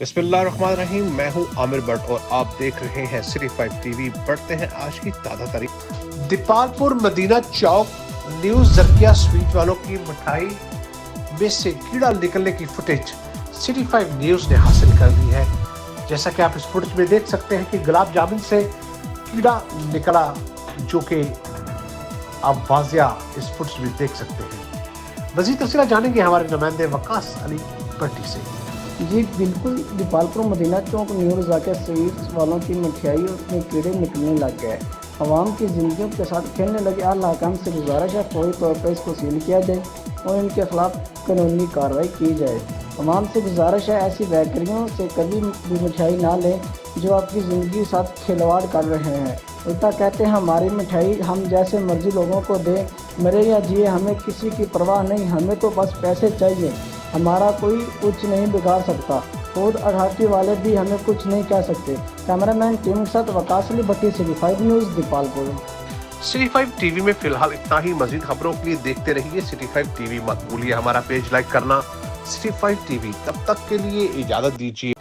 बिस्मिल्लाहिर्रहमानिर्रहीम। मैं हूं आमिर भट्ट और आप देख रहे हैं सिटी 5 टीवी। बढ़ते हैं आज की ताज़ा तारीख। दीपालपुर मदीना चौक न्यू जरकिया स्वीट वालों की मिठाई में से कीड़ा निकलने की फुटेज सिटी 5 न्यूज ने हासिल कर ली है। जैसा कि आप इस फुटेज में देख सकते हैं कि गुलाब जामुन से कीड़ा निकला, जो कि आप वाजिया इस फुटेज में देख सकते हैं। मजीद तफसीलात जानेंगे हमारे नुमाइंदे वकास अली भट्टी से। जी बिल्कुल, दीपालपुर मदीना चौक न्यू रज़ाकिया स्वीट्स वालों की मिठाई में कीड़े निकलने लग गए। आवाम की ज़िंदगियों के साथ खेलने लगे आला हकाम से गुजारिश है फौरी तौर पर इसको सील किया जाए और इनके खिलाफ कानूनी कार्रवाई की जाए। आवाम से गुजारिश है ऐसी बेकरियों से कभी भी मिठाई ना लें जो आपकी ज़िंदगी के साथ खिलवाड़ कर रहे हैं। उल्टा कहते हैं हमारी मिठाई हम जैसे मर्जी लोगों को दें, मरे या जिए हमें किसी की परवाह नहीं, हमें तो बस पैसे चाहिए, हमारा कोई कुछ नहीं बिगाड़ सकता। खुद अथॉरिटी वाले भी हमें कुछ नहीं कह सकते। कैमरामैन टीम के साथ Waqas Ali Bhatti, city 5 news, Dipalpur. City 5 TV में फिलहाल इतना ही। मजीद खबरों के लिए देखते रहिए सिटी 5 टीवी। मत भूलिए हमारा पेज लाइक करना, सिटी 5 टीवी। तब तक के लिए इजाजत दीजिए।